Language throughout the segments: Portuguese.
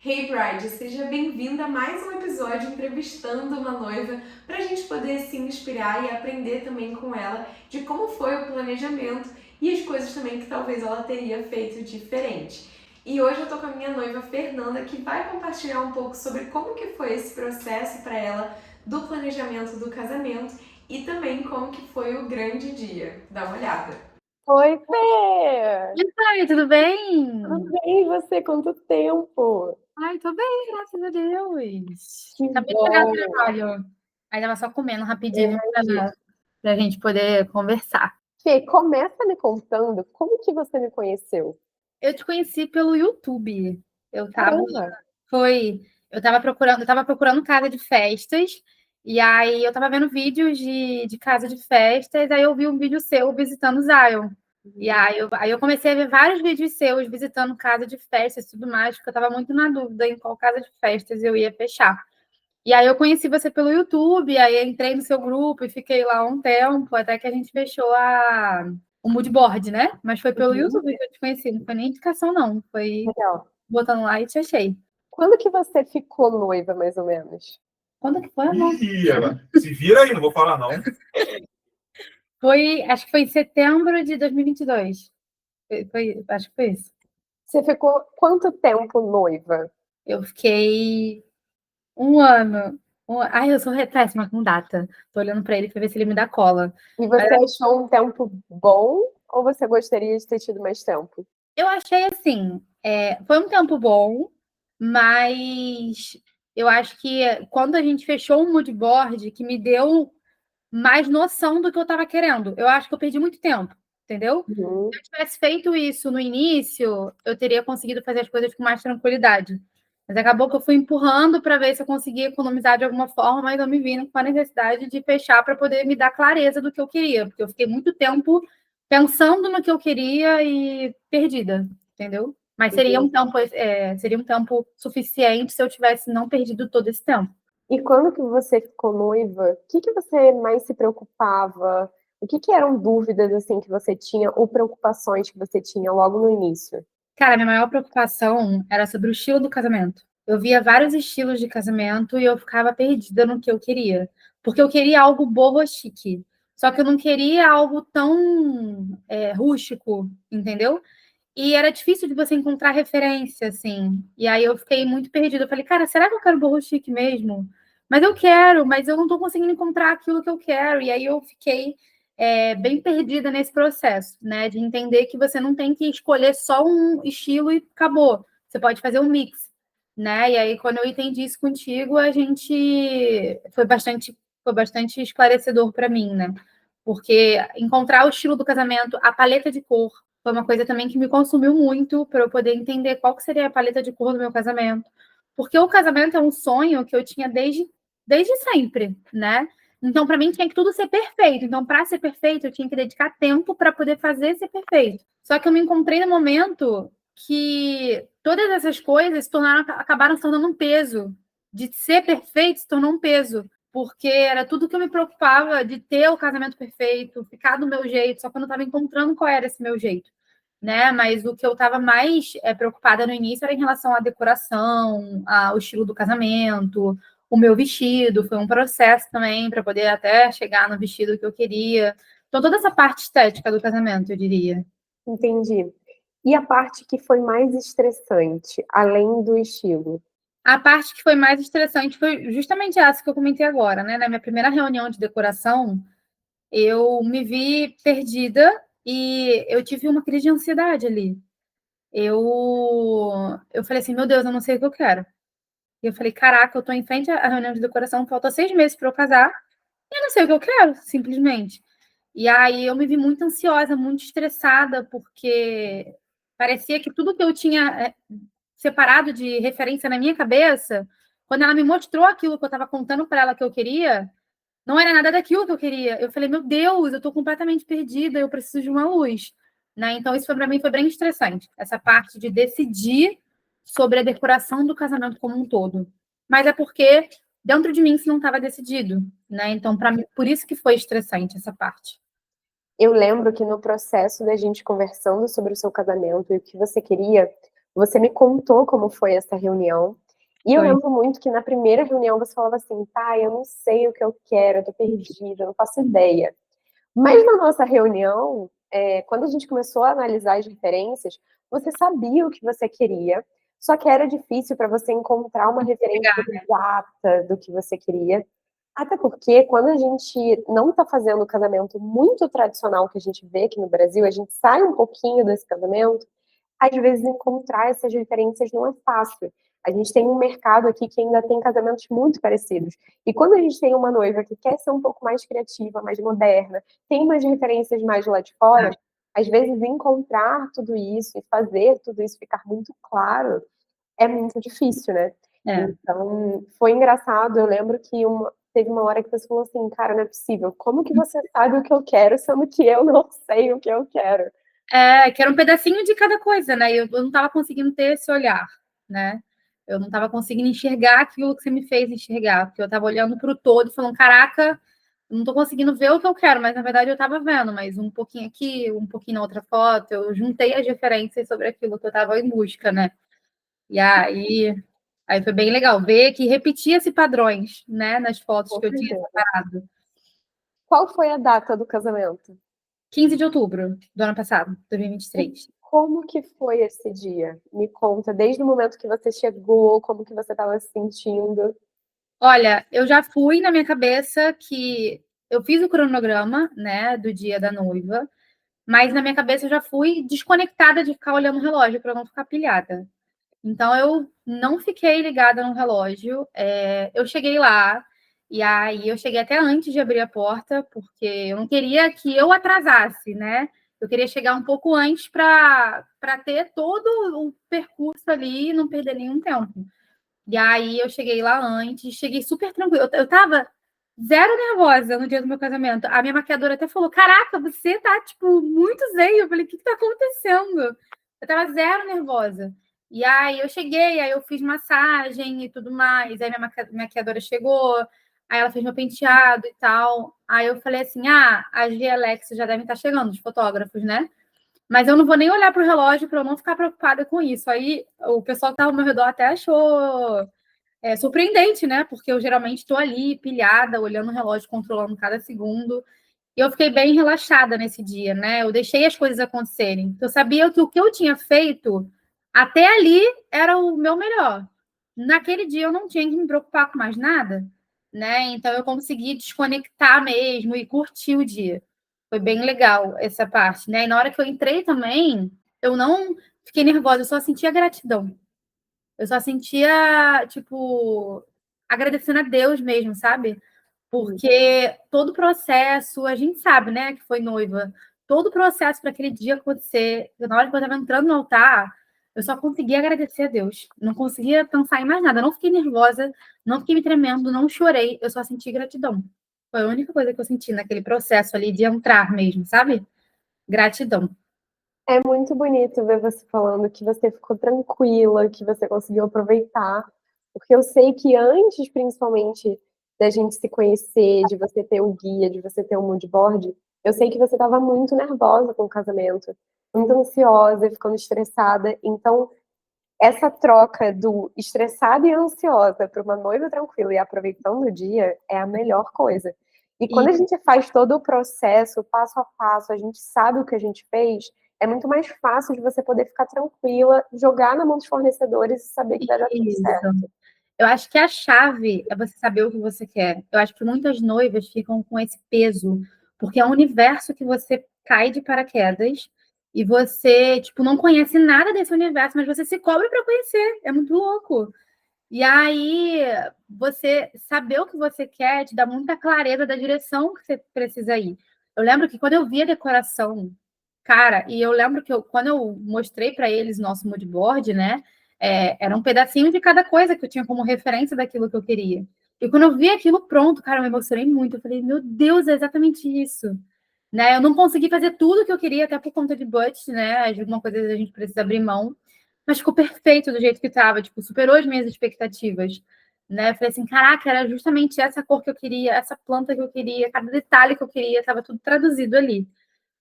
Hey Bride, seja bem-vinda a mais um episódio entrevistando uma noiva para a gente poder se inspirar e aprender também com ela de como foi o planejamento e as coisas também que talvez ela teria feito diferente. E hoje eu tô com a minha noiva Fernanda que vai compartilhar um pouco sobre como que foi esse processo para ela do planejamento do casamento e também como que foi o grande dia. Dá uma olhada. Oi, Fê! Oi, tudo Tudo bem? bem, e você? Quanto tempo? Ai, tô bem, graças a Deus. Que Acabei de chegar do bom! trabalho. Aí tava só comendo rapidinho Imagina. pra gente poder conversar. Fê, começa me contando como que você me conheceu. Eu te conheci pelo YouTube. Eu tava, Caramba! foi, eu tava procurando casa de festas, e aí eu tava vendo vídeos de casa de festas, aí eu vi um vídeo seu visitando Zion. E aí eu comecei a ver vários vídeos seus visitando casa de festas e tudo mais, porque eu tava muito na dúvida em qual casa de festas eu ia fechar. E aí eu conheci você pelo YouTube, aí entrei no seu grupo e fiquei lá um tempo, até que a gente fechou o mood board, né? Mas foi pelo Uhum. YouTube que eu te conheci, não foi nem indicação, não. Foi Legal. botando lá e te achei. Quando que você ficou noiva, mais ou menos? Quando que foi, amor? Ih, ela se vira aí, não vou falar não. Acho que foi em setembro de 2022. Acho que foi isso. Você ficou quanto tempo noiva? Eu fiquei um ano. Ai, eu sou péssima com data. Tô olhando pra ele pra ver se ele me dá cola. E Mas você achou um tempo bom ou você gostaria de ter tido mais tempo? eu achei assim, foi um tempo bom, mas eu acho que quando a gente fechou um mood board que me deu mais noção do que eu estava querendo. Eu acho que eu perdi muito tempo, entendeu? Uhum. Se eu tivesse feito isso no início, eu teria conseguido fazer as coisas com mais tranquilidade. Mas acabou que eu fui empurrando para ver se eu conseguia economizar de alguma forma, mas eu me vi com a necessidade de fechar para poder me dar clareza do que eu queria, porque eu fiquei muito tempo pensando no que eu queria e perdida, entendeu? Mas Entendi. seria um tempo suficiente se eu tivesse não perdido todo esse tempo. E quando que você ficou noiva, o que que você mais se preocupava? O que que eram dúvidas assim que você tinha ou preocupações que você tinha logo no início? Cara, minha maior preocupação era sobre o estilo do casamento. Eu via vários estilos de casamento e eu ficava perdida no que eu queria. Porque eu queria algo boho chique. Só que eu não queria algo tão rústico, entendeu? E era difícil de você encontrar referência, assim. E aí eu fiquei muito perdida. Eu falei, cara, será que eu quero boho chique mesmo? Mas eu quero, mas eu não estou conseguindo encontrar aquilo que eu quero. E aí eu fiquei bem perdida nesse processo, né? De entender que você não tem que escolher só um estilo e acabou. Você pode fazer um mix, né? E aí, quando eu entendi isso contigo, a gente foi bastante esclarecedor para mim, né? Porque encontrar o estilo do casamento, a paleta de cor, foi uma coisa também que me consumiu muito para eu poder entender qual que seria a paleta de cor do meu casamento. Porque o casamento é um sonho que eu tinha desde sempre, né? Então, para mim, tinha que tudo ser perfeito. Então, para ser perfeito, eu tinha que dedicar tempo para poder fazer ser perfeito. Só que eu me encontrei no momento que todas essas coisas acabaram se tornando um peso. De ser perfeito se tornou um peso. Porque era tudo que eu me preocupava de ter o casamento perfeito, ficar do meu jeito, só que eu não estava encontrando qual era esse meu jeito, né? Mas o que eu estava mais preocupada no início era em relação à decoração, ao estilo do casamento, o meu vestido. Foi um processo também para poder até chegar no vestido que eu queria. Então, toda essa parte estética do casamento, eu diria. Entendi. E a parte que foi mais estressante, além do estilo? A parte que foi mais estressante foi justamente essa que eu comentei agora, né? Na minha primeira reunião de decoração, eu me vi perdida e eu tive uma crise de ansiedade ali. Eu falei assim, meu Deus, eu não sei o que eu quero. E eu falei, caraca, eu tô em frente à reunião de decoração, falta 6 meses para eu casar, e eu não sei o que eu quero, simplesmente. E aí eu me vi muito ansiosa, muito estressada, porque parecia que tudo que eu tinha separado de referência na minha cabeça, quando ela me mostrou aquilo que eu estava contando para ela que eu queria, não era nada daquilo que eu queria. Eu falei, meu Deus, eu estou completamente perdida, eu preciso de uma luz. Né? Então, isso para mim foi bem estressante, essa parte de decidir sobre a decoração do casamento como um todo. Mas é porque dentro de mim isso não estava decidido. Né? Então, para mim, por isso que foi estressante essa parte. Eu lembro que no processo da gente conversando sobre o seu casamento e o que você queria, Você me contou como foi essa reunião. E eu Foi. lembro muito que na primeira reunião você falava assim, tá, eu não sei o que eu quero, eu tô perdida, eu não faço ideia. Mas na nossa reunião, quando a gente começou a analisar as referências, você sabia o que você queria, só que era difícil para você encontrar uma referência exata do que você queria. Até porque quando a gente não está fazendo o casamento muito tradicional que a gente vê aqui no Brasil, a gente sai um pouquinho desse casamento, às vezes encontrar essas referências não é fácil. A gente tem um mercado aqui que ainda tem casamentos muito parecidos. E quando a gente tem uma noiva que quer ser um pouco mais criativa, mais moderna, tem umas referências mais lá de fora, às vezes encontrar tudo isso e fazer tudo isso ficar muito claro é muito difícil, né? É. Então, foi engraçado. Eu lembro que teve uma hora que você falou assim, cara, não é possível. Como que você sabe o que eu quero, sendo que eu não sei o que eu quero? Que era um pedacinho de cada coisa, né? Eu não estava conseguindo ter esse olhar, né? Eu não estava conseguindo enxergar aquilo que você me fez enxergar, porque eu estava olhando para o todo e falando, caraca, eu não estou conseguindo ver o que eu quero, mas na verdade eu estava vendo, mas um pouquinho aqui, um pouquinho na outra foto, eu juntei as referências sobre aquilo que eu estava em busca, né? E aí foi bem legal ver que repetia-se padrões, né, nas fotos Com que eu tinha certeza. separado. Qual foi a data do casamento? 15 de outubro do ano passado, 2023. Como que foi esse dia? Me conta, desde o momento que você chegou, como que você estava se sentindo? Olha, eu já fui na minha cabeça que eu fiz o cronograma, né, do dia da noiva, mas na minha cabeça eu já fui desconectada de ficar olhando o relógio para não ficar pilhada. Então eu não fiquei ligada no relógio. Eu cheguei lá e aí eu cheguei até antes de abrir a porta, porque eu não queria que eu atrasasse, né? Eu queria chegar um pouco antes para ter todo o percurso ali e não perder nenhum tempo. E aí eu cheguei lá antes, cheguei super tranquila. Eu tava zero nervosa no dia do meu casamento. A minha maquiadora até falou: Caraca, você tá, tipo, muito zen. Eu falei: O que que tá acontecendo? Eu tava zero nervosa. E aí eu cheguei, aí eu fiz massagem e tudo mais. Aí minha maquiadora chegou, aí ela fez meu penteado e tal. Aí eu falei assim: Ah, a G Alex já devem estar chegando, os fotógrafos, né? Mas eu não vou nem olhar para o relógio para eu não ficar preocupada com isso. Aí o pessoal que estava ao meu redor até achou surpreendente, né? Porque eu geralmente estou ali, pilhada, olhando o relógio, controlando cada segundo. E eu fiquei bem relaxada nesse dia, né? Eu deixei as coisas acontecerem. Eu sabia que o que eu tinha feito até ali era o meu melhor. Naquele dia eu não tinha que me preocupar com mais nada, né? Então eu consegui desconectar mesmo e curtir o dia. Foi bem legal essa parte, né? E na hora que eu entrei também, eu não fiquei nervosa, eu só sentia gratidão. Eu só sentia, tipo, agradecendo a Deus mesmo, sabe? Porque todo o processo, a gente sabe, né, que foi noiva, todo o processo para aquele dia acontecer, na hora que eu estava entrando no altar, eu só conseguia agradecer a Deus. Não conseguia pensar em mais nada. Eu não fiquei nervosa, não fiquei me tremendo, não chorei, eu só senti gratidão. Foi a única coisa que eu senti naquele processo ali de entrar mesmo, sabe? Gratidão. É muito bonito ver você falando que você ficou tranquila, que você conseguiu aproveitar, porque eu sei que antes, principalmente, da gente se conhecer, de você ter o guia, de você ter o mood board, eu sei que você estava muito nervosa com o casamento, muito ansiosa, ficando estressada. Então, essa troca do estressada e ansiosa para uma noiva tranquila e aproveitando o dia é a melhor coisa. E quando a gente faz todo o processo, passo a passo, a gente sabe o que a gente fez, é muito mais fácil de você poder ficar tranquila, jogar na mão dos fornecedores e saber que vai dar tudo Isso. certo. Eu acho que a chave é você saber o que você quer. Eu acho que muitas noivas ficam com esse peso, porque é um universo que você cai de paraquedas e você, tipo, não conhece nada desse universo, mas você se cobre para conhecer. É muito louco. E aí, você saber o que você quer te dá muita clareza da direção que você precisa ir. Eu lembro que quando eu vi a decoração, cara, e eu lembro que quando eu mostrei para eles nosso mood board, né, era um pedacinho de cada coisa que eu tinha como referência daquilo que eu queria. E quando eu vi aquilo pronto, cara, eu me emocionei muito. Eu falei, meu Deus, é exatamente isso. Né? Eu não consegui fazer tudo que eu queria, até por conta de budget, né? Alguma coisa a gente precisa abrir mão. Mas ficou perfeito do jeito que estava, tipo, superou as minhas expectativas. Né? Eu falei assim, caraca, era justamente essa cor que eu queria, essa planta que eu queria, cada detalhe que eu queria, estava tudo traduzido ali.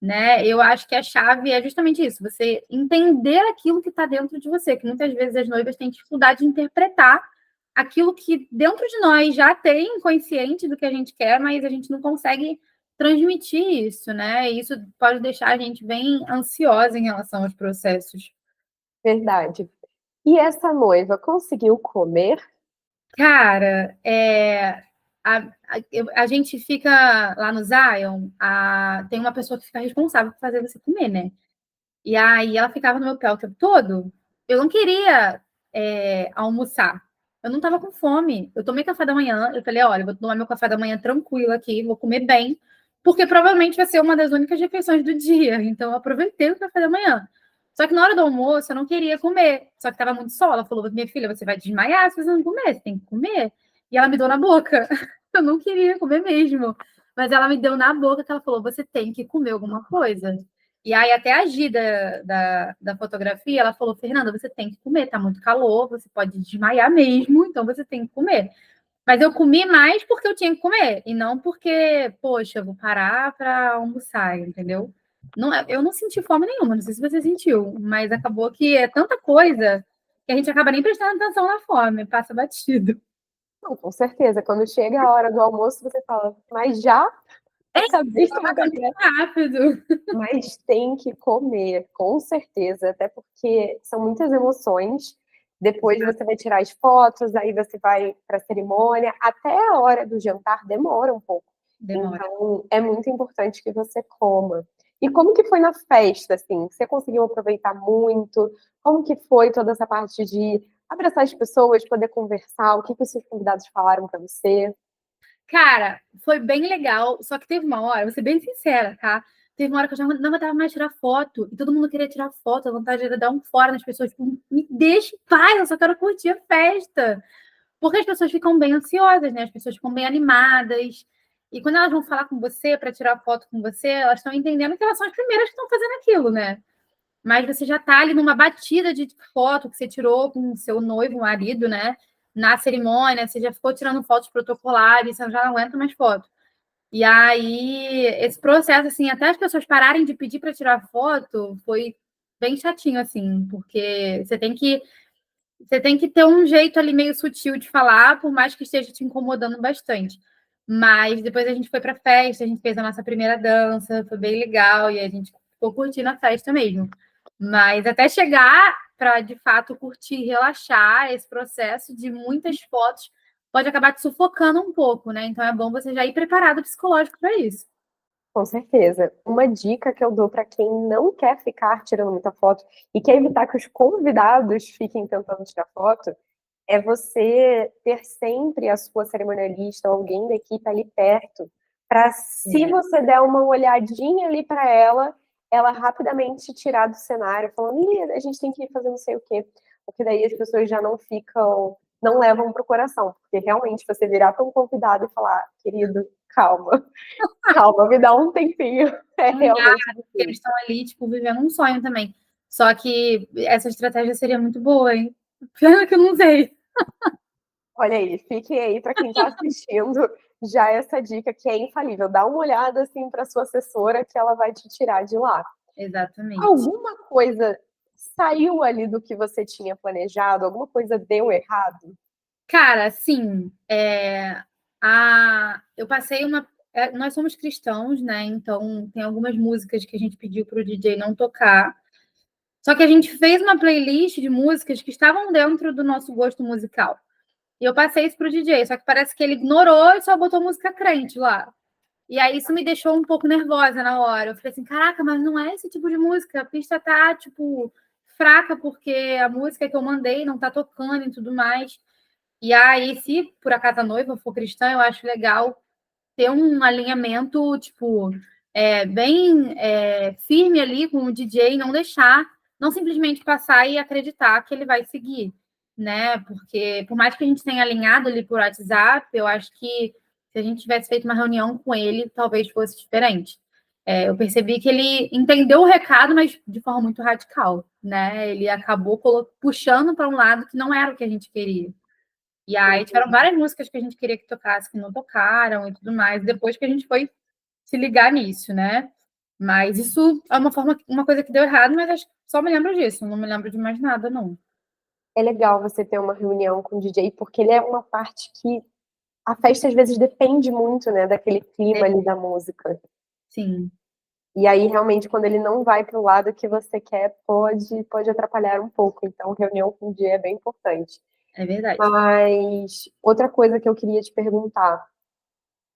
né? Eu acho que a chave é justamente isso, você entender aquilo que está dentro de você, que muitas vezes as noivas têm dificuldade de interpretar aquilo que dentro de nós já tem consciente do que a gente quer, mas a gente não consegue transmitir isso, né? E isso pode deixar a gente bem ansiosa em relação aos processos. Verdade. E essa noiva conseguiu comer? Cara, a gente fica lá no Zion, tem uma pessoa que fica responsável por fazer você comer, né? E aí ela ficava no meu pé o tempo todo. Eu não queria almoçar. Eu não estava com fome. Eu tomei café da manhã. Eu falei, olha, eu vou tomar meu café da manhã tranquilo aqui, vou comer bem, porque provavelmente vai ser uma das únicas refeições do dia. Então eu aproveitei o café da manhã. Só que na hora do almoço eu não queria comer. Só que estava muito sol. Ela falou, minha filha, você vai desmaiar se você não comer, você tem que comer. E ela me deu na boca. Eu não queria comer mesmo. Mas ela me deu na boca que ela falou, você tem que comer alguma coisa. E aí até a Gi da fotografia, ela falou, Fernanda, você tem que comer, tá muito calor, você pode desmaiar mesmo, então você tem que comer. Mas eu comi mais porque eu tinha que comer, e não porque, poxa, eu vou parar para almoçar, entendeu? Não, eu não senti fome nenhuma, não sei se você sentiu, mas acabou que é tanta coisa que a gente acaba nem prestando atenção na fome, passa batido. Não, com certeza. Quando chega a hora do almoço, você fala, mas já? Acabei de tomar café. Rápido. Mas tem que comer, com certeza, até porque são muitas emoções. Depois você vai tirar as fotos, aí você vai para a cerimônia, até a hora do jantar demora um pouco. Demora. Então, é muito importante que você coma. E como que foi na festa, assim? Você conseguiu aproveitar muito? Como que foi toda essa parte de abraçar as pessoas, poder conversar? O que que os seus convidados falaram para você? Cara, foi bem legal, só que teve uma hora, vou ser bem sincera, tá? Teve uma hora que eu já não aguentava mais tirar foto, e todo mundo queria tirar foto, a vontade era dar um fora nas pessoas, tipo, me deixa em paz, eu só quero curtir a festa. Porque as pessoas ficam bem ansiosas, né? As pessoas ficam bem animadas. E quando elas vão falar com você para tirar foto com você, elas estão entendendo que elas são as primeiras que estão fazendo aquilo, né? Mas você já está ali numa batida de foto que você tirou com o seu noivo, marido, né? Na cerimônia, você já ficou tirando fotos protocolares, você já não aguenta mais foto. E aí, esse processo, assim, até as pessoas pararem de pedir para tirar foto, foi bem chatinho, assim, porque você tem que ter um jeito ali meio sutil de falar, por mais que esteja te incomodando bastante. Mas depois a gente foi para a festa, a gente fez a nossa primeira dança, foi bem legal e a gente ficou curtindo a festa mesmo. Mas até chegar para de fato curtir e relaxar, esse processo de muitas fotos pode acabar te sufocando um pouco, né? Então é bom você já ir preparado psicológico para isso. Com certeza. Uma dica que eu dou para quem não quer ficar tirando muita foto e quer evitar que os convidados fiquem tentando tirar foto é você ter sempre a sua cerimonialista ou alguém da equipe ali perto, para se você der uma olhadinha ali para ela, ela rapidamente tirar do cenário, falando, ih, a gente tem que fazer não sei o quê. Porque daí as pessoas já não ficam, não levam para o coração. Porque realmente você virar para um convidado e falar, querido, calma, calma, me dá um tempinho. É Não dá, realmente porque eles difícil. estão ali, tipo, vivendo um sonho também. Só que essa estratégia seria muito boa, hein? Pena que eu não sei. Olha aí, fiquem aí para quem está assistindo já essa dica que é infalível. Dá uma olhada assim para sua assessora que ela vai te tirar de lá. Exatamente. Alguma coisa saiu ali do que você tinha planejado? Alguma coisa deu errado? Cara, sim, eu passei uma. Nós somos cristãos, né? Então tem algumas músicas que a gente pediu para o DJ não tocar. Só que a gente fez uma playlist de músicas que estavam dentro do nosso gosto musical. E eu passei isso para o DJ, só que parece que ele ignorou e só botou música crente lá. E aí isso me deixou um pouco nervosa na hora. Eu falei assim, caraca, mas não é esse tipo de música. A pista tá, tipo, fraca porque a música que eu mandei não tá tocando e tudo mais. E aí, se por acaso a noiva for cristã, eu acho legal ter um alinhamento, tipo, bem firme ali com o DJ, não deixar, não simplesmente passar e acreditar que ele vai seguir, né? Porque por mais que a gente tenha alinhado ali por WhatsApp, eu acho que se a gente tivesse feito uma reunião com ele, talvez fosse diferente. Eu percebi que ele entendeu o recado, mas de forma muito radical, né? Ele acabou puxando para um lado que não era o que a gente queria. E aí tiveram várias músicas que a gente queria que tocasse, que não tocaram e tudo mais, depois que a gente foi se ligar nisso, né? Mas isso é uma coisa que deu errado, mas acho que só me lembro disso, não me lembro de mais nada, não. É legal você ter uma reunião com o DJ, porque ele é uma parte que a festa às vezes depende muito, né, daquele clima ali da música. Sim, E aí, realmente, quando ele não vai para o lado que você quer, pode atrapalhar um pouco. Então, reunião com o DJ é bem importante. é verdade. Mas outra coisa que eu queria te perguntar.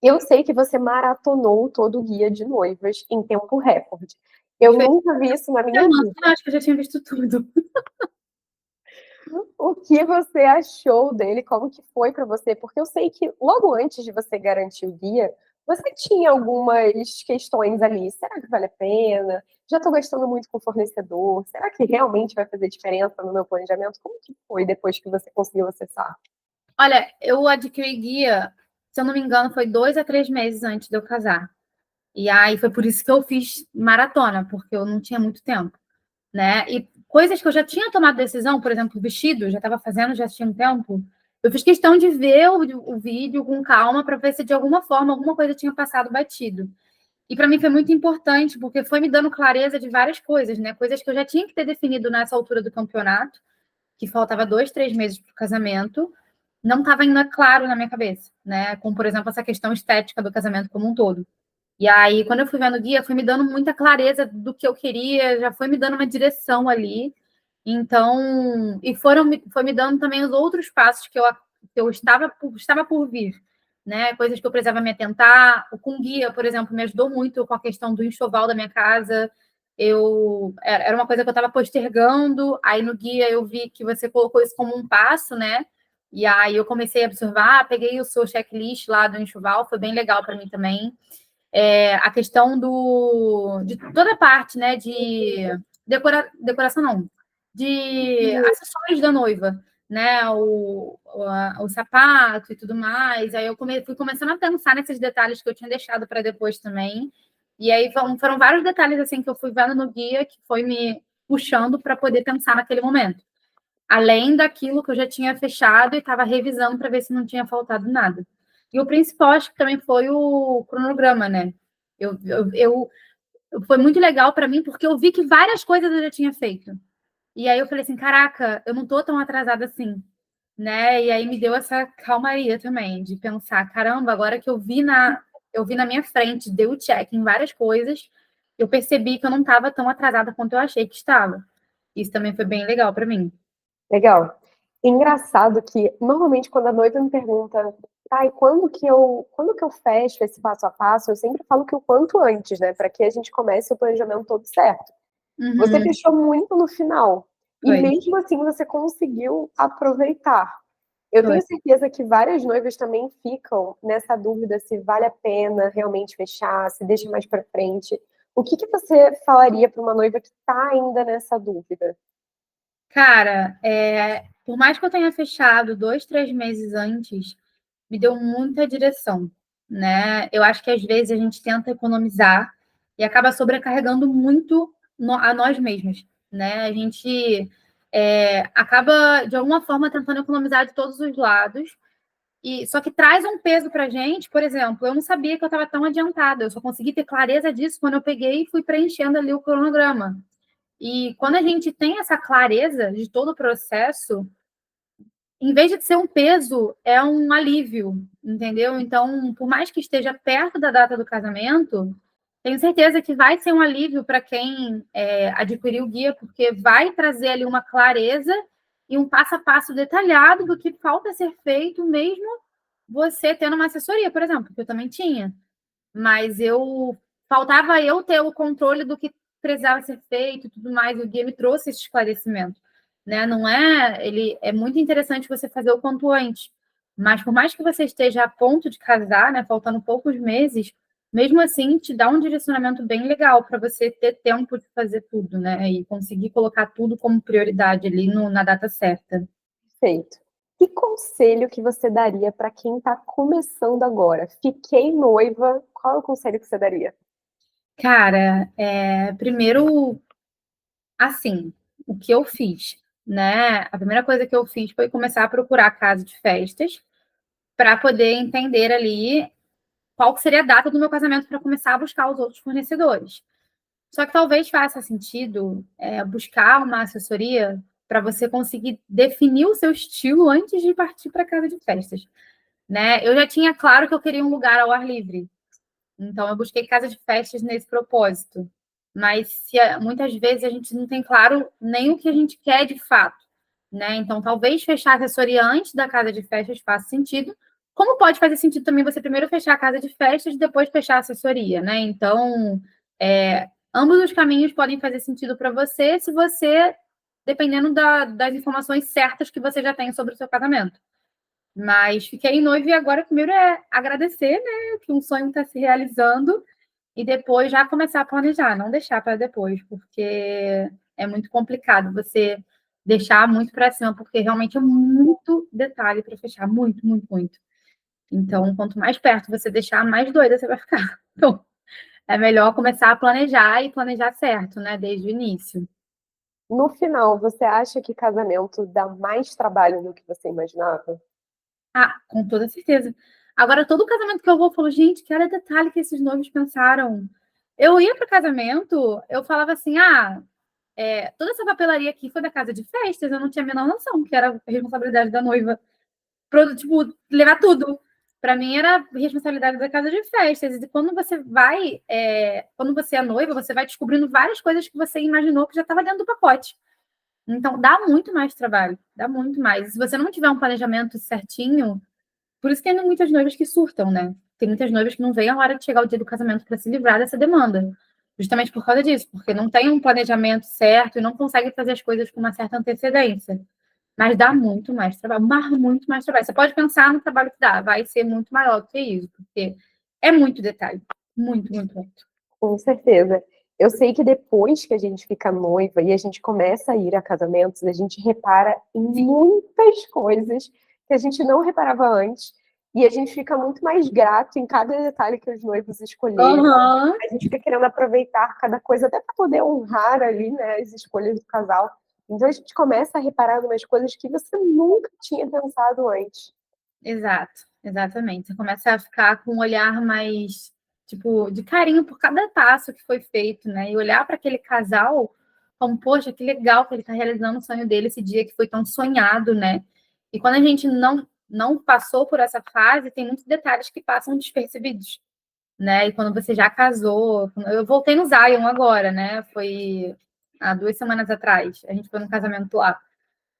Eu sei que você maratonou todo o guia de noivas em tempo recorde. Eu Foi nunca vi isso na minha semana, vida. acho que eu já tinha visto tudo. O que você achou dele? Como que foi para você? Porque eu sei que logo antes de você garantir o guia, você tinha algumas questões ali. Será que vale a pena? Já estou gastando muito com o fornecedor. Será que realmente vai fazer diferença no meu planejamento? Como que foi depois que você conseguiu acessar? Olha, eu adquiri guia, se eu não me engano, foi 2 a 3 meses antes de eu casar. E aí foi por isso que eu fiz maratona, porque eu não tinha muito tempo, né? E coisas que eu já tinha tomado decisão, por exemplo, vestido, já estava fazendo, já tinha um tempo. Eu fiz questão de ver o vídeo com calma para ver se de alguma forma alguma coisa tinha passado batido. E para mim foi muito importante, porque foi me dando clareza de várias coisas, né? Coisas que eu já tinha que ter definido nessa altura do campeonato, que faltava 2, 3 meses para o casamento, não estava ainda claro na minha cabeça, né? Como, por exemplo, essa questão estética do casamento como um todo. E aí, quando eu fui vendo o guia, foi me dando muita clareza do que eu queria, já foi me dando uma direção ali. Então, e foi me dando também os outros passos que eu estava por vir, né? Coisas que eu precisava me atentar. O com guia, por exemplo, me ajudou muito com a questão do enxoval da minha casa. Era uma coisa que eu estava postergando, aí no guia eu vi que você colocou isso como um passo, né? E aí eu comecei a observar, peguei o seu checklist lá do enxoval, foi bem legal para mim também. A questão de toda a parte, né, de decoração não, de acessórios da noiva, né, o sapato e tudo mais. Aí eu fui começando a pensar nesses detalhes que eu tinha deixado para depois também. E aí foram vários detalhes assim que eu fui vendo no guia que foi me puxando para poder pensar naquele momento. Além daquilo que eu já tinha fechado e estava revisando para ver se não tinha faltado nada. E o principal, acho que também foi o cronograma, né? Foi muito legal para mim, porque eu vi que várias coisas eu já tinha feito. E aí eu falei assim, caraca, eu não tô tão atrasada assim, né? E aí me deu essa calmaria também, de pensar, caramba, agora que eu vi na minha frente, deu o check em várias coisas, eu percebi que eu não estava tão atrasada quanto eu achei que estava. Isso também foi bem legal para mim. Legal. Engraçado que, normalmente, quando a noiva me pergunta, ai, quando que eu fecho esse passo a passo, eu sempre falo que o quanto antes, né? Para que a gente comece o planejamento todo certo. Você Uhum, fechou muito no final. E foi, mesmo assim você conseguiu aproveitar. Eu foi. tenho certeza que várias noivas também ficam nessa dúvida se vale a pena realmente fechar, se deixa mais para frente. O que que você falaria para uma noiva que está ainda nessa dúvida? Cara, por mais que eu tenha fechado 2, 3 meses antes, me deu muita direção, né? Eu acho que às vezes a gente tenta economizar e acaba sobrecarregando muito a nós mesmos, né? A gente acaba, de alguma forma, tentando economizar de todos os lados, e só que traz um peso para a gente. Por exemplo, eu não sabia que eu estava tão adiantada, eu só consegui ter clareza disso quando eu peguei e fui preenchendo ali o cronograma. E quando a gente tem essa clareza de todo o processo, em vez de ser um peso, é um alívio, entendeu? Então, por mais que esteja perto da data do casamento, tenho certeza que vai ser um alívio para quem adquirir o guia, porque vai trazer ali uma clareza e um passo a passo detalhado do que falta ser feito, mesmo você tendo uma assessoria, por exemplo, que eu também tinha. Mas faltava eu ter o controle do que precisava ser feito e tudo mais. O guia me trouxe esse esclarecimento, né? Não é, ele é muito interessante você fazer o quanto antes, mas por mais que você esteja a ponto de casar, né, faltando poucos meses, mesmo assim te dá um direcionamento bem legal para você ter tempo de fazer tudo, né? E conseguir colocar tudo como prioridade ali na data certa. Perfeito. Que conselho que você daria para quem está começando agora? Fiquei noiva, qual é o conselho que você daria? Cara, primeiro, assim, o que eu fiz, né? A primeira coisa que eu fiz foi começar a procurar casa de festas para poder entender ali qual seria a data do meu casamento para começar a buscar os outros fornecedores. Só que talvez faça sentido buscar uma assessoria para você conseguir definir o seu estilo antes de partir para casa de festas, né? Eu já tinha claro que eu queria um lugar ao ar livre, então eu busquei casa de festas nesse propósito. Mas muitas vezes a gente não tem claro nem o que a gente quer de fato, né? Então talvez fechar a assessoria antes da casa de festas faça sentido. Como pode fazer sentido também você primeiro fechar a casa de festas e depois fechar a assessoria, né? Então, ambos os caminhos podem fazer sentido para você se você, dependendo das informações certas que você já tem sobre o seu casamento. Mas fiquei noiva e agora primeiro é agradecer, né, que um sonho está se realizando e depois já começar a planejar, não deixar para depois, porque é muito complicado você deixar muito para cima, porque realmente é muito detalhe para fechar, muito, muito, muito. Então, quanto mais perto você deixar, mais doida você vai ficar. Então, é melhor começar a planejar e planejar certo, né, desde o início. No final, você acha que casamento dá mais trabalho do que você imaginava? Ah, com toda certeza. Agora, todo casamento que eu vou, eu falo, gente, que era detalhe que esses noivos pensaram. Eu ia para o casamento, eu falava assim, toda essa papelaria aqui foi da casa de festas, eu não tinha a menor noção que era responsabilidade da noiva. Tipo, levar tudo. Para mim era responsabilidade da casa de festas. E quando você quando você é noiva, você vai descobrindo várias coisas que você imaginou que já estava dentro do pacote. Então, dá muito mais trabalho, dá muito mais. E se você não tiver um planejamento certinho, por isso que tem muitas noivas que surtam, né? Tem muitas noivas que não veem a hora de chegar o dia do casamento para se livrar dessa demanda. Justamente por causa disso, porque não tem um planejamento certo e não consegue fazer as coisas com uma certa antecedência. Mas dá muito mais trabalho, mas muito mais trabalho. Você pode pensar no trabalho que dá, vai ser muito maior do que isso, porque é muito detalhe. Muito, muito, muito. Com certeza. Eu sei que depois que a gente fica noiva e a gente começa a ir a casamentos, a gente repara em muitas coisas que a gente não reparava antes. E a gente fica muito mais grato em cada detalhe que os noivos escolheram. Uhum. A gente fica querendo aproveitar cada coisa, até para poder honrar ali, né, as escolhas do casal. Então a gente começa a reparar em umas coisas que você nunca tinha pensado antes. Exato, exatamente. Você começa a ficar com um olhar mais, tipo, de carinho por cada passo que foi feito, né? E olhar para aquele casal como, poxa, que legal que ele está realizando o sonho dele esse dia que foi tão sonhado, né? E quando a gente não passou por essa fase, tem muitos detalhes que passam despercebidos, né? E quando você já casou, eu voltei no Zion agora, né? Foi há 2 semanas atrás. A gente foi num casamento lá.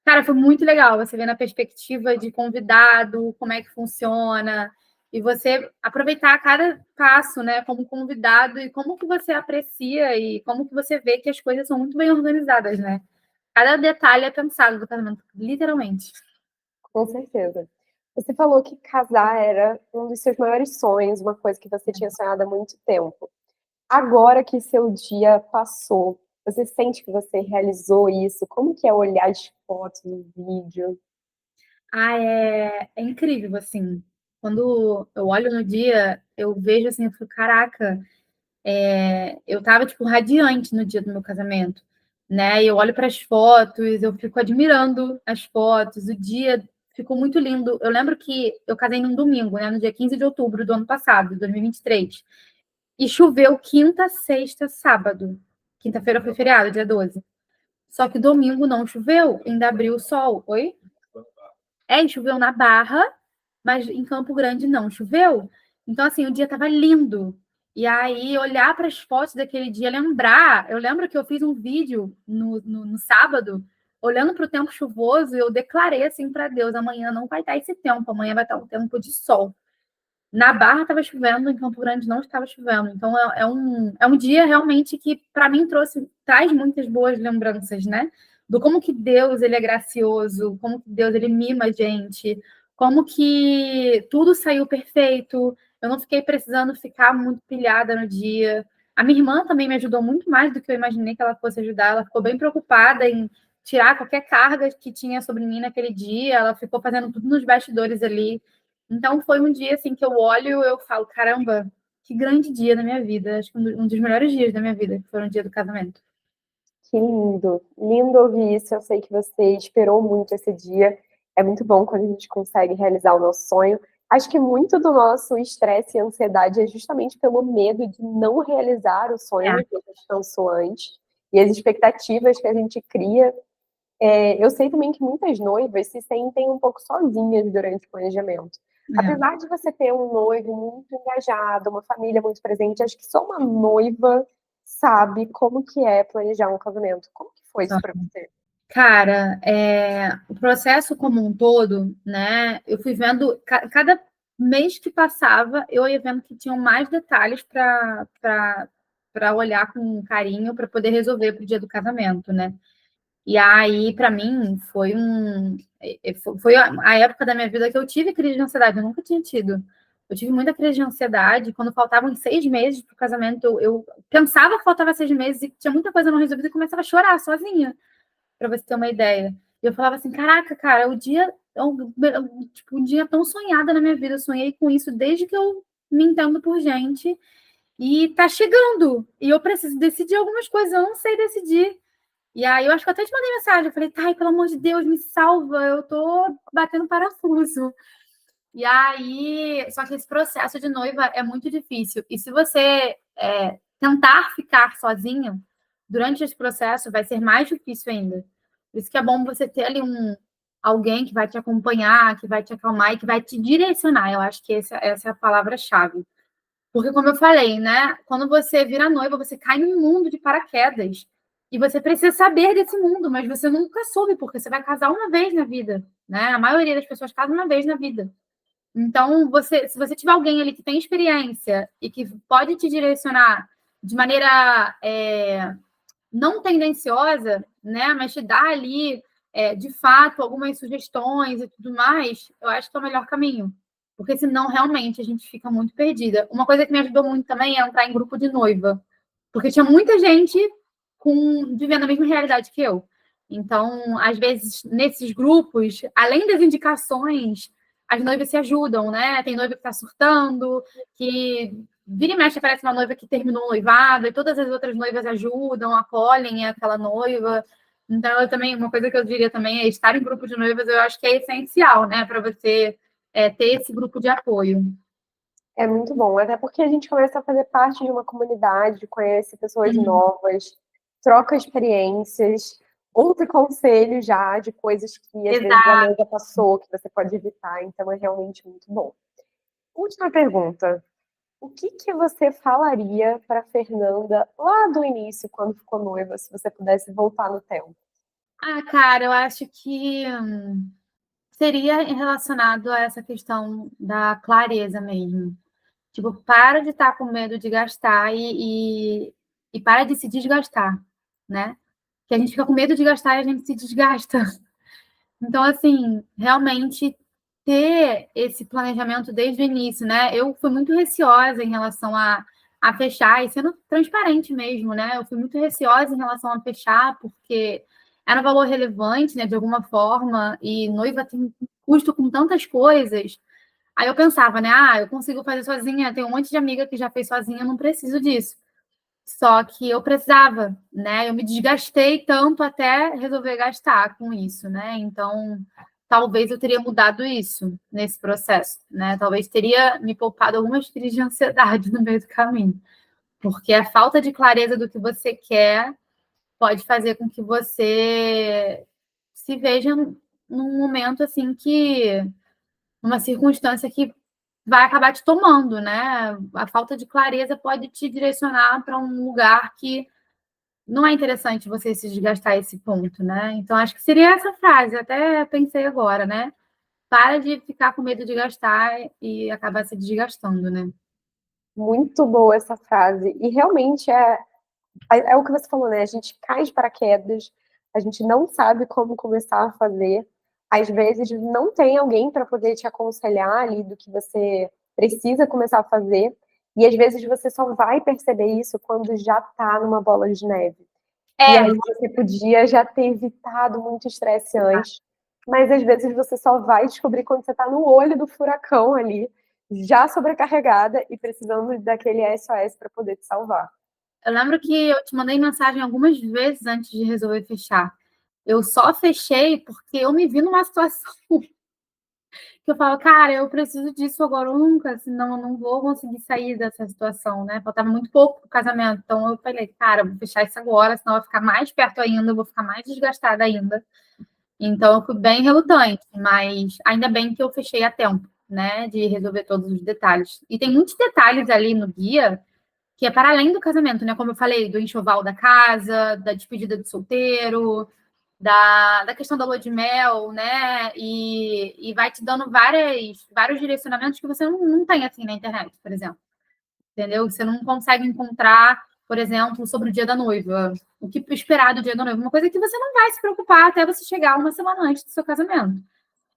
Cara, foi muito legal você ver na perspectiva de convidado, como é que funciona, e você aproveitar cada passo, né, como convidado, e como que você aprecia e como que você vê que as coisas são muito bem organizadas, né? Cada detalhe é pensado do casamento, literalmente. Com certeza. Você falou que casar era um dos seus maiores sonhos, uma coisa que você tinha sonhado há muito tempo. Agora que seu dia passou, você sente que você realizou isso? Como que é olhar as fotos, o vídeo? Ah, é incrível, assim. Quando eu olho no dia, eu vejo assim, eu fico, caraca, eu tava, tipo, radiante no dia do meu casamento, né? E eu olho para as fotos, eu fico admirando as fotos, o dia ficou muito lindo. Eu lembro que eu casei num domingo, né? No dia 15 de outubro do ano passado, 2023. E choveu quinta, sexta, sábado. Quinta-feira foi feriado, dia 12. Só que domingo não choveu, ainda abriu o sol. Oi? Choveu na Barra, mas em Campo Grande não choveu. Então, assim, o dia estava lindo. E aí, olhar para as fotos daquele dia, lembrar. Eu lembro que eu fiz um vídeo no sábado, olhando para o tempo chuvoso, e eu declarei assim para Deus: amanhã não vai estar esse tempo, amanhã vai estar um tempo de sol. Na Barra estava chovendo, em Campo Grande não estava chovendo. Então, é um dia realmente que, para mim, traz muitas boas lembranças, né? Do como que Deus ele é gracioso, como que Deus ele mima a gente, como que tudo saiu perfeito. Eu não fiquei precisando ficar muito pilhada no dia. A minha irmã também me ajudou muito mais do que eu imaginei que ela fosse ajudar. Ela ficou bem preocupada em tirar qualquer carga que tinha sobre mim naquele dia. Ela ficou fazendo tudo nos bastidores ali. Então foi um dia assim que eu olho, eu falo, caramba, que grande dia da minha vida. Acho que um dos melhores dias da minha vida, que foi o dia do casamento. Que lindo, lindo ouvir isso. Eu sei que você esperou muito esse dia. É muito bom quando a gente consegue realizar o nosso sonho. Acho que muito do nosso estresse e ansiedade é justamente pelo medo de não realizar o sonho que a gente pensou antes e as expectativas que a gente cria. Eu sei também que muitas noivas se sentem um pouco sozinhas durante o planejamento. Apesar de você ter um noivo muito engajado, uma família muito presente, acho que só uma noiva sabe como que é planejar um casamento. Como que foi isso para você? Cara, o processo como um todo, né? Eu fui vendo, cada mês que passava, eu ia vendo que tinham mais detalhes para olhar com carinho para poder resolver para o dia do casamento, né? E aí, para mim, foi a época da minha vida que eu tive crise de ansiedade. Eu nunca tinha tido. Eu tive muita crise de ansiedade. Quando faltavam 6 meses para o casamento, eu pensava que faltava 6 meses e tinha muita coisa não resolvida e começava a chorar sozinha, para você ter uma ideia. E eu falava assim: caraca, cara, tipo, um dia tão sonhada na minha vida. Eu sonhei com isso desde que eu me entendo por gente. E tá chegando. E eu preciso decidir algumas coisas. Eu não sei decidir. E aí, eu acho que eu até te mandei mensagem. Eu falei, Thay, pelo amor de Deus, me salva. Eu tô batendo parafuso. E aí, só que esse processo de noiva é muito difícil. E se você tentar ficar sozinho durante esse processo, vai ser mais difícil ainda. Por isso que é bom você ter ali alguém que vai te acompanhar, que vai te acalmar e que vai te direcionar. Eu acho que essa é a palavra-chave. Porque, como eu falei, né? Quando você vira noiva, você cai num mundo de paraquedas. E você precisa saber desse mundo, mas você nunca soube, porque você vai casar uma vez na vida, né? A maioria das pessoas casa uma vez na vida. Então, se você tiver alguém ali que tem experiência e que pode te direcionar de maneira não tendenciosa, né? Mas te dá ali, de fato, algumas sugestões e tudo mais, eu acho que é o melhor caminho. Porque senão, realmente, a gente fica muito perdida. Uma coisa que me ajudou muito também é entrar em grupo de noiva. Porque tinha muita gente vivendo a mesma realidade que eu. Então, às vezes, nesses grupos, além das indicações, as noivas se ajudam, né? Tem noiva que está surtando, que vira e mexe aparece uma noiva que terminou o noivado, e todas as outras noivas ajudam, acolhem aquela noiva. Então, uma coisa que eu diria também é estar em grupo de noivas, eu acho que é essencial, né? Para você ter esse grupo de apoio. É muito bom, até porque a gente começa a fazer parte de uma comunidade, conhece pessoas novas, troca experiências, ouve conselhos já de coisas que às vezes a noiva passou, que você pode evitar, então é realmente muito bom. Última pergunta. O que você falaria para Fernanda lá do início, quando ficou noiva, se você pudesse voltar no tempo? Cara, eu acho que seria relacionado a essa questão da clareza mesmo. Tipo, para de estar com medo de gastar e para de se desgastar, né? Que a gente fica com medo de gastar e a gente se desgasta. Então, assim, realmente ter esse planejamento desde o início, né? Eu fui muito receosa em relação a fechar, e sendo transparente mesmo, né? Eu fui muito receosa em relação a fechar, porque era um valor relevante, né, de alguma forma, e noiva tem custo com tantas coisas. Aí eu pensava, né? Eu consigo fazer sozinha, tem um monte de amiga que já fez sozinha, eu não preciso disso. Só que eu precisava, né? Eu me desgastei tanto até resolver gastar com isso, né? Então, talvez eu teria mudado isso nesse processo, né? Talvez teria me poupado algumas crises de ansiedade no meio do caminho. Porque a falta de clareza do que você quer pode fazer com que você se veja num momento assim numa circunstância que vai acabar te tomando, né? A falta de clareza pode te direcionar para um lugar que não é interessante você se desgastar a esse ponto, né? Então, acho que seria essa frase, até pensei agora, né? Para de ficar com medo de gastar e acabar se desgastando, né? Muito boa essa frase. E realmente é o que você falou, né? A gente cai de paraquedas, a gente não sabe como começar a fazer. Às vezes não tem alguém para poder te aconselhar ali do que você precisa começar a fazer. E às vezes você só vai perceber isso quando já tá numa bola de neve. E aí você podia já ter evitado muito estresse antes, mas às vezes você só vai descobrir quando você tá no olho do furacão ali, já sobrecarregada e precisando daquele SOS para poder te salvar. Eu lembro que eu te mandei mensagem algumas vezes antes de resolver fechar. Eu só fechei porque eu me vi numa situação que eu falo, cara, eu preciso disso agora ou nunca, senão eu não vou conseguir sair dessa situação, né? Faltava muito pouco pro casamento. Então eu falei, cara, vou fechar isso agora, senão eu vou ficar mais perto ainda, eu vou ficar mais desgastada ainda. Então eu fui bem relutante, mas ainda bem que eu fechei a tempo, né? De resolver todos os detalhes. E tem muitos detalhes ali no guia que é para além do casamento, né? Como eu falei, do enxoval da casa, da despedida do solteiro, da questão da lua de mel, né? E vai te dando vários direcionamentos que você não tem assim na internet, por exemplo. Entendeu? Você não consegue encontrar, por exemplo, sobre o dia da noiva. O que esperar do dia da noiva? Uma coisa que você não vai se preocupar até você chegar uma semana antes do seu casamento.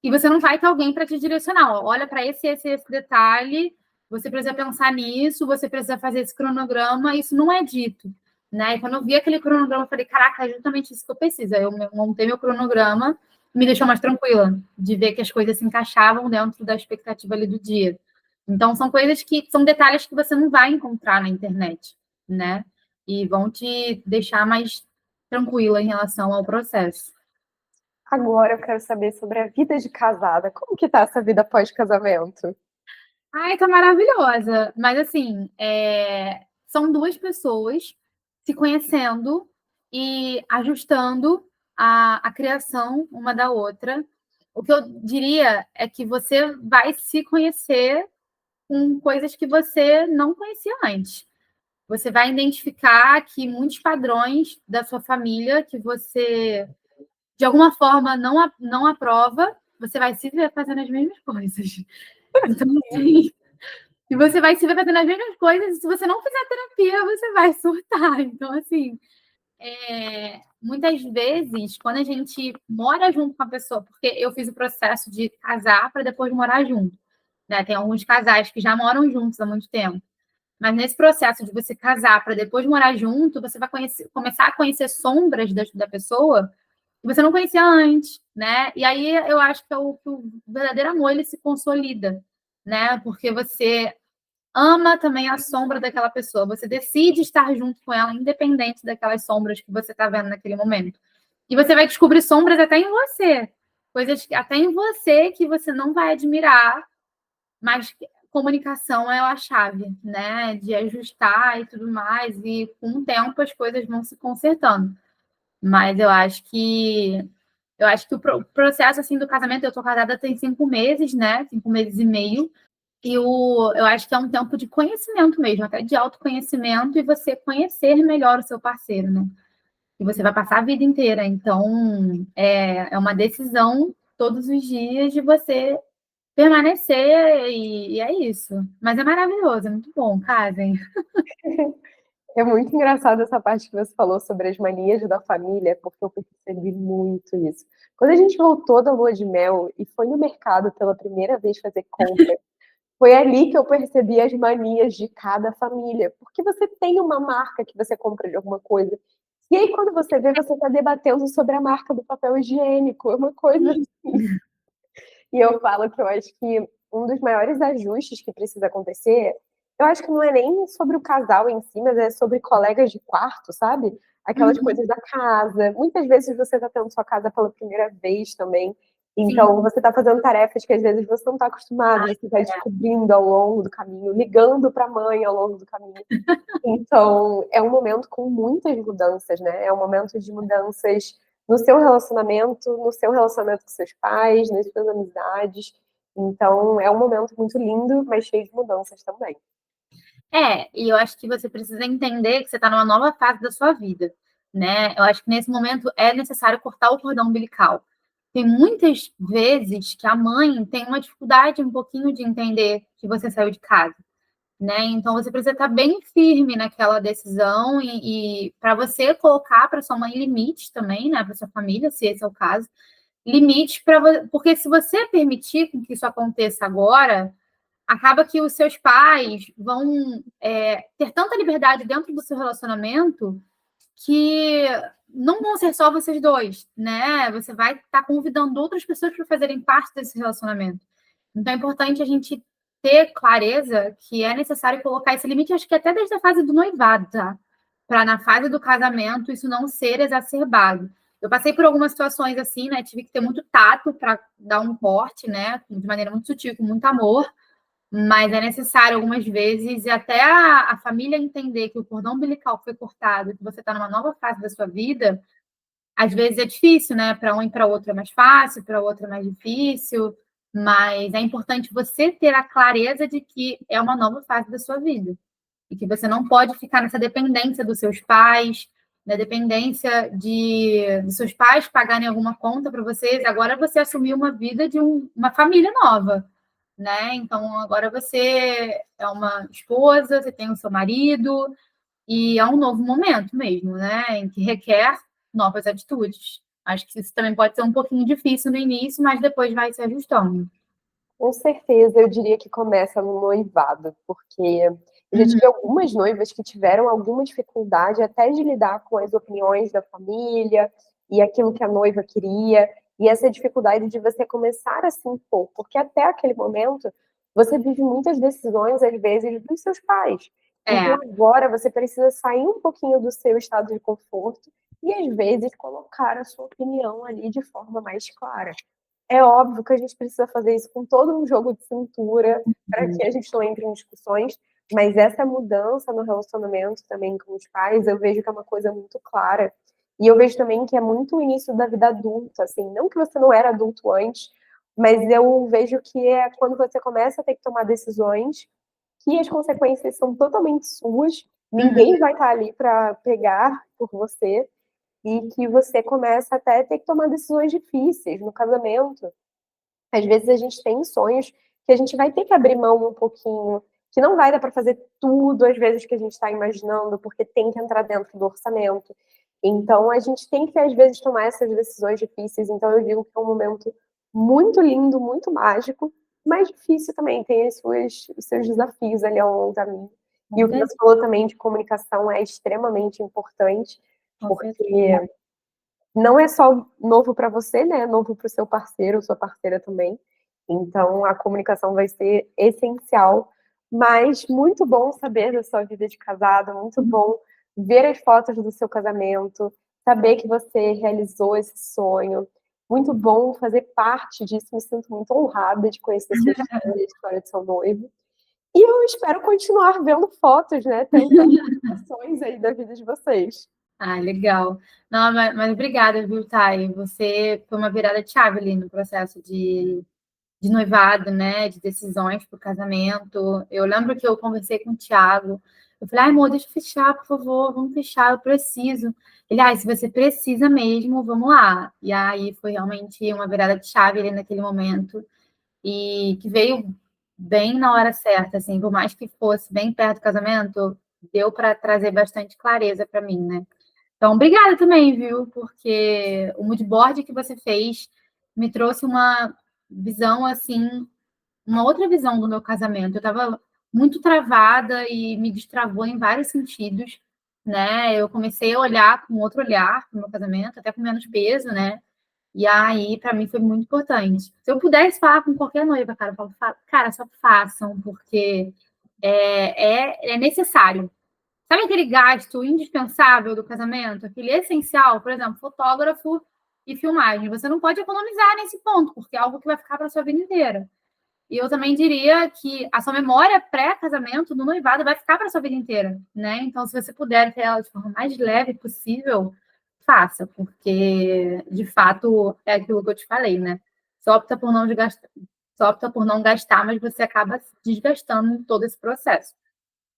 E você não vai ter alguém para te direcionar. Ó, olha para esse detalhe, você precisa pensar nisso, você precisa fazer esse cronograma, isso não é dito. Né? E quando eu vi aquele cronograma, eu falei, caraca, é justamente isso que eu preciso. Aí eu montei meu cronograma, me deixou mais tranquila de ver que as coisas se encaixavam dentro da expectativa ali do dia. Então, são detalhes que você não vai encontrar na internet, né? E vão te deixar mais tranquila em relação ao processo. Agora eu quero saber sobre a vida de casada. Como que tá essa vida pós-casamento? Ai, tá maravilhosa. Mas, assim, são duas pessoas se conhecendo e ajustando a criação uma da outra. O que eu diria é que você vai se conhecer com coisas que você não conhecia antes. Você vai identificar que muitos padrões da sua família que você, de alguma forma, não aprova, você vai se ver fazendo as mesmas coisas. Então, assim, e você vai se ver fazendo as mesmas coisas, e se você não fizer terapia, você vai surtar. Então, assim, muitas vezes, quando a gente mora junto com a pessoa, porque eu fiz o processo de casar para depois morar junto, né? Tem alguns casais que já moram juntos há muito tempo. Mas nesse processo de você casar para depois morar junto, você vai começar a conhecer sombras da pessoa que você não conhecia antes, né? E aí eu acho que que o verdadeiro amor ele se consolida, né? Porque você ama também a sombra daquela pessoa. Você decide estar junto com ela, independente daquelas sombras que você está vendo naquele momento. E você vai descobrir sombras até em você, coisas até em você que você não vai admirar, mas comunicação é a chave, né? De ajustar e tudo mais. E com o tempo as coisas vão se consertando. Mas eu acho que o processo assim do casamento, eu tô casada tem 5 meses, né? 5 meses e meio. E eu acho que é um tempo de conhecimento mesmo, até de autoconhecimento, e você conhecer melhor o seu parceiro, né? E você vai passar a vida inteira. Então, é uma decisão todos os dias de você permanecer, e é isso. Mas é maravilhoso, é muito bom, casem. É muito engraçado essa parte que você falou sobre as manias da família, porque eu percebi muito isso. Quando a gente voltou da lua de mel e foi no mercado pela primeira vez fazer compra, foi ali que eu percebi as manias de cada família, porque você tem uma marca que você compra de alguma coisa. E aí, quando você vê, você está debatendo sobre a marca do papel higiênico, é uma coisa assim. E eu falo que eu acho que um dos maiores ajustes que precisa acontecer, eu acho que não é nem sobre o casal em si, mas é sobre colegas de quarto, sabe? Aquelas Uhum. coisas da casa. Muitas vezes você está tendo sua casa pela primeira vez também. Sim. Então, você está fazendo tarefas que às vezes você não está acostumado, você vai descobrindo ao longo do caminho, ligando para a mãe ao longo do caminho. Então, é um momento com muitas mudanças, né? É um momento de mudanças no seu relacionamento com seus pais, nas suas amizades. Então, é um momento muito lindo, mas cheio de mudanças também. E eu acho que você precisa entender que você está numa nova fase da sua vida, né? Eu acho que nesse momento é necessário cortar o cordão umbilical. Tem muitas vezes que a mãe tem uma dificuldade um pouquinho de entender que você saiu de casa, né? Então você precisa estar bem firme naquela decisão e para você colocar para sua mãe limites também, né? Para sua família, se esse é o caso, limites porque se você permitir que isso aconteça agora, acaba que os seus pais vão ter tanta liberdade dentro do seu relacionamento que não vão ser só vocês dois, né? Você vai estar convidando outras pessoas para fazerem parte desse relacionamento. Então é importante a gente ter clareza que é necessário colocar esse limite, acho que até desde a fase do noivado, tá? Para na fase do casamento isso não ser exacerbado. Eu passei por algumas situações assim, né? Tive que ter muito tato para dar um corte, né? De maneira muito sutil, com muito amor. Mas é necessário algumas vezes, e até a família entender que o cordão umbilical foi cortado, que você está numa nova fase da sua vida, às vezes é difícil, né? Para um e para outro é mais fácil, para outro é mais difícil, mas é importante você ter a clareza de que é uma nova fase da sua vida e que você não pode ficar nessa dependência dos seus pais, na dependência dos seus pais pagarem alguma conta para vocês. Agora você assumiu uma vida de uma família nova, né? Então agora você é uma esposa, você tem o seu marido e é um novo momento mesmo, né? Em que requer novas atitudes. Acho que isso também pode ser um pouquinho difícil no início, mas depois vai se ajustando. Com certeza, eu diria que começa no noivado, porque eu já Uhum. tive algumas noivas que tiveram alguma dificuldade até de lidar com as opiniões da família e aquilo que a noiva queria, e essa dificuldade de você começar a se impor, porque até aquele momento você vive muitas decisões, às vezes, dos seus pais. Então É, agora você precisa sair um pouquinho do seu estado de conforto e, às vezes, colocar a sua opinião ali de forma mais clara. É óbvio que a gente precisa fazer isso com todo um jogo de cintura para que a gente não entre em discussões, mas essa mudança no relacionamento também com os pais, eu vejo que é uma coisa muito clara. E eu vejo também que é muito o início da vida adulta, assim, não que você não era adulto antes, mas eu vejo que é quando você começa a ter que tomar decisões que as consequências são totalmente suas, ninguém vai estar ali para pegar por você, e que você começa até a ter que tomar decisões difíceis no casamento. Às vezes a gente tem sonhos que a gente vai ter que abrir mão um pouquinho, que não vai dar para fazer tudo às vezes que a gente está imaginando, porque tem que entrar dentro do orçamento. Então a gente tem que às vezes tomar essas decisões difíceis. Então eu digo que é um momento muito lindo, muito mágico, mas difícil também, tem os seus desafios ali ao longo do caminho. E o que você falou também de comunicação é extremamente importante, porque não é só novo para você, né? É novo para o seu parceiro, sua parceira também. Então, a comunicação vai ser essencial. Mas muito bom saber da sua vida de casado, muito bom ver as fotos do seu casamento, saber que você realizou esse sonho. Muito bom fazer parte disso. Me sinto muito honrada de conhecer sua história, a história do seu noivo. E eu espero continuar vendo fotos, né? Tendo ações aí da vida de vocês. Ah, legal. Não, mas obrigada, viu, Thay? Você foi uma virada de chave ali no processo de noivado, né? De decisões para o casamento. Eu lembro que eu conversei com o Thiago. Eu falei, ai, amor, deixa eu fechar, por favor, vamos fechar, eu preciso. Ele, ai, se você precisa mesmo, vamos lá. E aí foi realmente uma virada de chave ali naquele momento. E que veio bem na hora certa, assim, por mais que fosse bem perto do casamento, deu para trazer bastante clareza para mim, né? Então, obrigada também, viu? Porque o mood board que você fez me trouxe uma visão, assim, uma outra visão do meu casamento. Eu estava muito travada e me destravou em vários sentidos, né? Eu comecei a olhar com outro olhar para o meu casamento, até com menos peso, né? E aí, para mim, foi muito importante. Se eu pudesse falar com qualquer noiva, cara, eu falo, cara, só façam, porque é necessário. Sabe aquele gasto indispensável do casamento? Aquele essencial, por exemplo, fotógrafo e filmagem. Você não pode economizar nesse ponto, porque é algo que vai ficar para a sua vida inteira. E eu também diria que a sua memória pré-casamento, no noivado, vai ficar para a sua vida inteira, né? Então, se você puder ter ela de forma mais leve possível, faça, porque, de fato, é aquilo que eu te falei, né? Só opta por não gastar, só opta por não gastar, mas você acaba se desgastando em todo esse processo.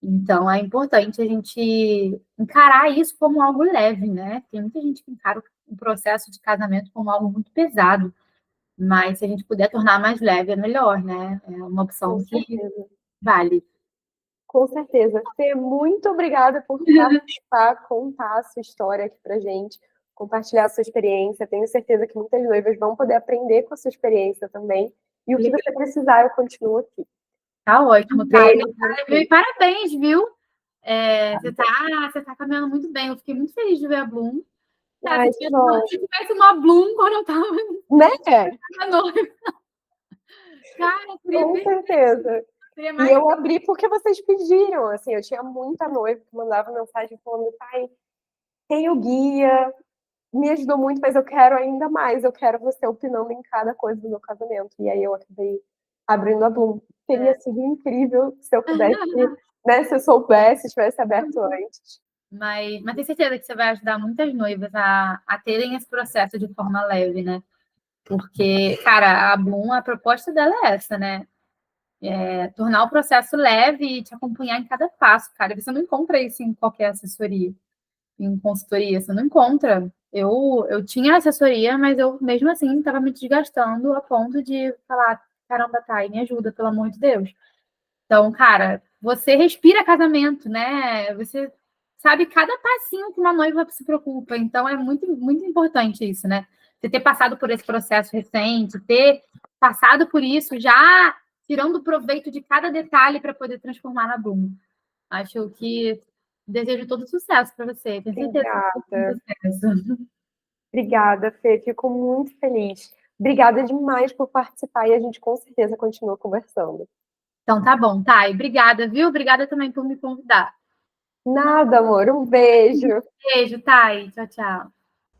Então, é importante a gente encarar isso como algo leve, né? Tem muita gente que encara o processo de casamento como algo muito pesado, mas se a gente puder tornar mais leve, é melhor, né? É uma Com opção que certeza. vale. Com certeza. Fê, muito obrigada por participar, contar a sua história aqui pra gente, compartilhar a sua experiência. Tenho certeza que muitas noivas vão poder aprender com a sua experiência também. E o que você precisar, eu continuo aqui. Tá ótimo, tá? Beijo. E parabéns, viu? Você tá caminhando muito bem. Eu fiquei muito feliz de ver a Bloom. Tá, Ai, que bom. se tivesse uma Bloom quando eu tava Né? na noiva. Cara, Com certeza. seria E mais. eu abri porque vocês pediram, assim, eu tinha muita noiva que mandava mensagem falando, pai, tem o guia, me ajudou muito, mas eu quero ainda mais, eu quero você opinando em cada coisa do meu casamento. E aí eu acabei abrindo a Bloom. Teria sido incrível se eu pudesse, né, se eu soubesse, tivesse aberto antes. Mas tenho certeza que você vai ajudar muitas noivas a terem esse processo de forma leve, né? Porque, cara, a Bloom, a proposta dela é essa, né? Tornar o processo leve e te acompanhar em cada passo, cara. Você não encontra isso em qualquer assessoria, em consultoria, você não encontra. Eu tinha assessoria, mas eu mesmo assim estava me desgastando a ponto de falar, caramba, Thay, me ajuda, pelo amor de Deus. Então, cara, você respira casamento, né? Você sabe cada passinho que uma noiva se preocupa. Então, é muito, muito importante isso, né? Você ter passado por esse processo recente, ter passado por isso, já tirando proveito de cada detalhe para poder transformar na Bloom. Acho que desejo todo sucesso para você. Tenho certeza que vai Obrigada. ter sucesso. Obrigada, Fê. Fico muito feliz. Obrigada demais por participar e a gente com certeza continua conversando. Então, tá bom, Thay. Obrigada, viu? Obrigada também por me convidar. Nada, amor. Um beijo. Beijo, Thay. Tchau, tchau.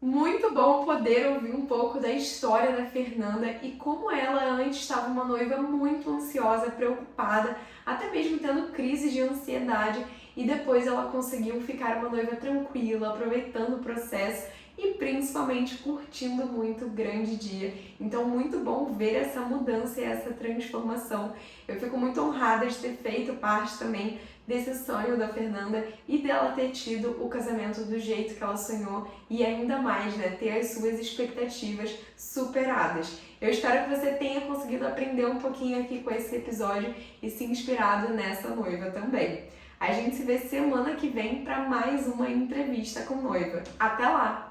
Muito bom poder ouvir um pouco da história da Fernanda e como ela antes estava uma noiva muito ansiosa, preocupada, até mesmo tendo crises de ansiedade, e depois ela conseguiu ficar uma noiva tranquila, aproveitando o processo e principalmente curtindo muito o grande dia. Então, muito bom ver essa mudança e essa transformação. Eu fico muito honrada de ter feito parte também desse sonho da Fernanda e dela ter tido o casamento do jeito que ela sonhou e ainda mais, né, ter as suas expectativas superadas. Eu espero que você tenha conseguido aprender um pouquinho aqui com esse episódio e se inspirado nessa noiva também. A gente se vê semana que vem para mais uma entrevista com noiva. Até lá!